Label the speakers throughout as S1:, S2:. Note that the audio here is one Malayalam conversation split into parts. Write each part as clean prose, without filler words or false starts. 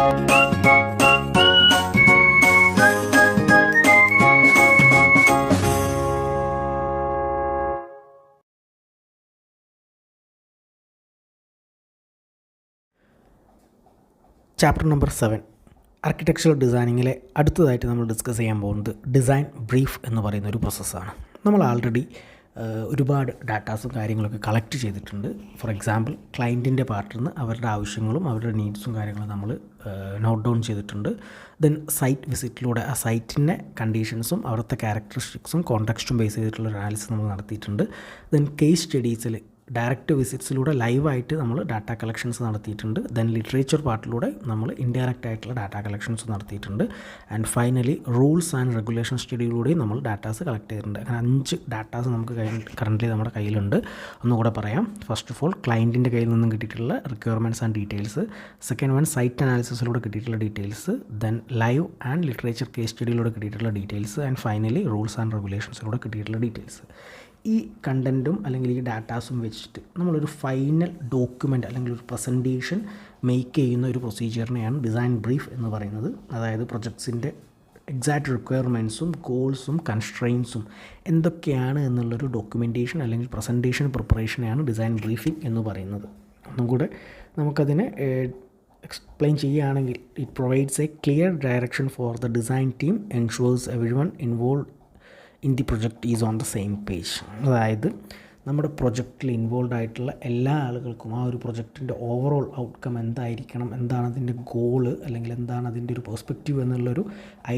S1: ചാപ്റ്റർ നമ്പർ 7 ആർക്കിടെക്ചറൽ ഡിസൈനിങ്ങിലെ അടുത്തതായിട്ട് നമ്മൾ ഡിസ്കസ് ചെയ്യാൻ പോകുന്നത് ഡിസൈൻ ബ്രീഫ് എന്ന് പറയുന്ന ഒരു പ്രോസസ്സാണ്. നമ്മൾ ആൾറെഡി ഒരുപാട് ഡാറ്റാസും കാര്യങ്ങളൊക്കെ കളക്ട് ചെയ്തിട്ടുണ്ട്. ഫോർ എക്സാമ്പിൾ ക്ലയൻറ്റിൻ്റെ പാർട്ടിൽ നിന്ന് അവരുടെ ആവശ്യങ്ങളും അവരുടെ നീഡ്സും കാര്യങ്ങളും നമ്മൾ നോട്ട് ഡൗൺ ചെയ്തിട്ടുണ്ട്. ദെൻ സൈറ്റ് വിസിറ്റിലൂടെ ആ സൈറ്റിൻ്റെ കണ്ടീഷൻസും അവിടുത്തെ ക്യാരക്ടറിസ്റ്റിക്സും കോൺടെക്സ്റ്റും ബേസ് ചെയ്തിട്ടുള്ള ഒരു അനാലിസിസ് നമ്മൾ നടത്തിയിട്ടുണ്ട്. ദെൻ കേസ് സ്റ്റഡീസിൽ ഡയറക്റ്റ് വിസിറ്റ്സിലൂടെ ലൈവായിട്ട് നമ്മൾ ഡാറ്റ കളക്ഷൻസ് നടത്തിയിട്ടുണ്ട്. ദെൻ ലിറ്ററേച്ചർ പാർട്ടിലൂടെ നമ്മൾ ഇൻഡയറക്റ്റ് ആയിട്ടുള്ള ഡാറ്റ കളക്ഷൻസ് നടത്തിയിട്ടുണ്ട്. And finally rules and regulation സ്റ്റഡിയിലൂടെയും നമ്മൾ ഡാറ്റാസ് കളക്ട് ചെയ്തിട്ടുണ്ട്. അങ്ങനെ 5 ഡാറ്റാസ് നമുക്ക് കറൻ്റ്ലി നമ്മുടെ കയ്യിലുണ്ട്. ഒന്നുകൂടെ പറയാം. ഫസ്റ്റ് ഓഫ് ഓൾ ക്ലയൻറ്റിൻ്റെ കയ്യിൽ നിന്നും കിട്ടിയിട്ടുള്ള requirements and details. Second one site അനാലിസിസിലൂടെ കിട്ടിയിട്ടുള്ള details. Then live and literature case സ്റ്റഡിയിലൂടെ കിട്ടിയിട്ടുള്ള details. And finally rules and റെഗുലേഷൻസിലൂടെ കിട്ടിയിട്ടുള്ള ഡീറ്റെയിൽസ്. ഈ കണ്ടൻറ്റും അല്ലെങ്കിൽ ഈ ഡാറ്റാസും വെച്ചിട്ട് നമ്മളൊരു ഫൈനൽ ഡോക്യുമെൻ്റ് അല്ലെങ്കിൽ ഒരു പ്രസൻറ്റേഷൻ മേക്ക് ചെയ്യുന്ന ഒരു പ്രൊസീജിയറിനെയാണ് ഡിസൈൻ ബ്രീഫ് എന്ന് പറയുന്നത്. അതായത് പ്രൊജക്ട്സിൻ്റെ എക്സാക്റ്റ് റിക്വയർമെൻറ്റ്സും ഗോൾസും കൺസ്ട്രെയിൻസും എന്തൊക്കെയാണ് എന്നുള്ളൊരു ഡോക്യുമെൻറ്റേഷൻ അല്ലെങ്കിൽ പ്രസൻറ്റേഷൻ പ്രിപ്പറേഷനെയാണ് ഡിസൈൻ ബ്രീഫിംഗ് എന്ന് പറയുന്നത്. ഒന്നും കൂടെ നമുക്കതിനെ എക്സ്പ്ലെയിൻ ചെയ്യുകയാണെങ്കിൽ it provides A clear direction for the design team, ensures everyone involve in the project is on the same page. അതായത് നമ്മുടെ പ്രൊജക്റ്റിൽ ഇൻവോൾവ് ആയിട്ടുള്ള എല്ലാ ആളുകൾക്കും ആ ഒരു പ്രൊജക്റ്റിൻ്റെ ഓവറോൾ ഔട്ട്കം എന്തായിരിക്കണം, എന്താണ് അതിൻ്റെ ഗോള് അല്ലെങ്കിൽ എന്താണ് അതിൻ്റെ ഒരു പെർസ്പെക്റ്റീവ് എന്നുള്ളൊരു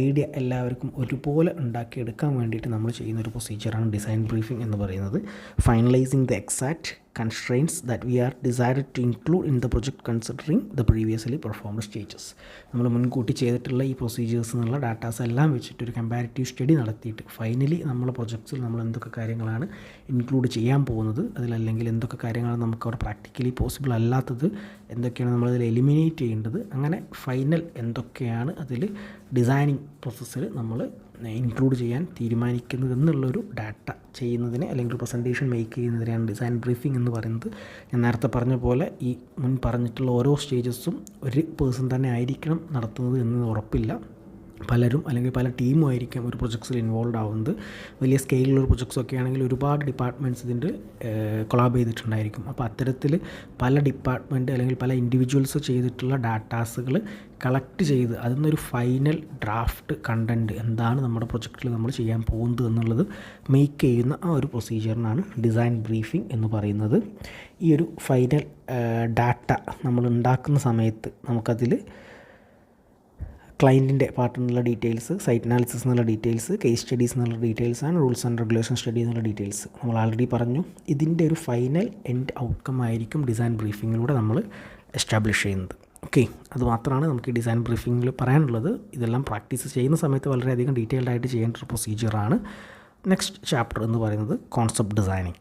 S1: ഐഡിയ എല്ലാവർക്കും ഒരുപോലെ ഉണ്ടാക്കിയെടുക്കാൻ വേണ്ടിയിട്ട് നമ്മൾ ചെയ്യുന്നൊരു പ്രൊസീജിയറാണ് ഡിസൈൻ ബ്രീഫിംഗ് എന്ന് പറയുന്നത്. Finalising the exact constraints that we are desired to include in the project considering the previously performed stages. നമ്മൾ മുൻകൂട്ടി ചെയ്തിട്ടുള്ള ഈ പ്രൊസീജിയേഴ്സ് എന്നുള്ള ഡാറ്റാസ് എല്ലാം വെച്ചിട്ട് ഒരു കമ്പാരിറ്റീവ് സ്റ്റഡി നടത്തിയിട്ട് ഫൈനലി നമ്മളെ പ്രൊജക്ട്സിൽ നമ്മൾ എന്തൊക്കെ കാര്യങ്ങളാണ് ഇൻക്ലൂഡ് ചെയ്യാൻ പോകുന്നത്, അതിലല്ലെങ്കിൽ എന്തൊക്കെ കാര്യങ്ങളാണ് നമുക്ക് അവിടെ പ്രാക്ടിക്കലി പോസിബിൾ അല്ലാത്തത്, എന്തൊക്കെയാണ് നമ്മളതിൽ എലിമിനേറ്റ് ചെയ്യേണ്ടത്, അങ്ങനെ ഫൈനൽ എന്തൊക്കെയാണ് അതിൽ ഡിസൈനിങ് പ്രോസസ്സിൽ നമ്മൾ ഇൻക്ലൂഡ് ചെയ്യാൻ തീരുമാനിക്കുന്നത് എന്നുള്ളൊരു ഡാറ്റ ചെയ്യുന്നതിനെ അല്ലെങ്കിൽ ഒരു പ്രസൻറ്റേഷൻ മേക്ക് ചെയ്യുന്നതിനെയാണ് ഡിസൈൻ ബ്രീഫിംഗ് എന്ന് പറയുന്നത്. ഞാൻ നേരത്തെ പറഞ്ഞ പോലെ ഈ മുൻ പറഞ്ഞിട്ടുള്ള ഓരോ സ്റ്റേജസും ഒരു പേഴ്സൺ തന്നെ ആയിരിക്കണം നടത്തുന്നത് എന്ന് ഉറപ്പില്ല. പലരും അല്ലെങ്കിൽ പല ടീമും ആയിരിക്കാം ഒരു പ്രൊജക്ട്സിൽ ഇൻവോൾവ് ആവുന്നത്. വലിയ സ്കെയിലുള്ള പ്രൊജക്ട്സൊക്കെ ആണെങ്കിൽ ഒരുപാട് ഡിപ്പാർട്ട്മെൻറ്റ്സ് ഇതിൻ്റെ കൊളാബ് ചെയ്തിട്ടുണ്ടായിരിക്കും. അപ്പോൾ അത്തരത്തിൽ പല ഡിപ്പാർട്ട്മെൻറ്റ് അല്ലെങ്കിൽ പല ഇൻഡിവിജ്വൽസ് ചെയ്തിട്ടുള്ള ഡാറ്റാസുകൾ കളക്ട് ചെയ്ത് അതിൽ നിന്നൊരു ഫൈനൽ ഡ്രാഫ്റ്റ് കണ്ടൻറ്റ് എന്താണ് നമ്മുടെ പ്രൊജക്റ്റിൽ നമ്മൾ ചെയ്യാൻ പോകുന്നത് എന്നുള്ളത് മേക്ക് ചെയ്യുന്ന ആ ഒരു പ്രൊസീജിയറിനാണ് ഡിസൈൻ ബ്രീഫിംഗ് എന്ന് പറയുന്നത്. ഈ ഒരു ഫൈനൽ ഡാറ്റ നമ്മൾ ഉണ്ടാക്കുന്ന സമയത്ത് നമുക്കതിൽ ക്ലയൻറ്റിൻ്റെ പാർട്ടിൽ നിന്നുള്ള ഡീറ്റെയിൽസ്, സൈറ്റ് അനാലിസിസ് എന്നുള്ള ഡീറ്റെയിൽസ്, കേസ് സ്റ്റഡീസ് എന്നുള്ള details and rules and regulation study എന്നുള്ള ഡീറ്റെയിൽസ് നമ്മൾ ആൾറെഡി പറഞ്ഞു. ഇതിൻ്റെ ഒരു ഫൈനൽ എൻഡ് ഔട്ട്കം ആയിരിക്കും ഡിസൈൻ ബ്രീഫിങ്ങിലൂടെ നമ്മൾ എസ്റ്റാബ്ലിഷ് ചെയ്യുന്നത്. ഓക്കെ, അത് മാത്രമാണ് നമുക്ക് ഈ ഡിസൈൻ ബ്രീഫിങ്ങിൽ പറയാനുള്ളത്. ഇതെല്ലാം പ്രാക്ടീസ് ചെയ്യുന്ന സമയത്ത് വളരെയധികം ഡീറ്റെയിൽഡ് ആയിട്ട് ചെയ്യേണ്ട ഒരു പ്രൊസീജിയറാണ്. നെക്സ്റ്റ് ചാപ്റ്റർ എന്ന് പറയുന്നത് കോൺസെപ്റ്റ് ഡിസൈനിങ്.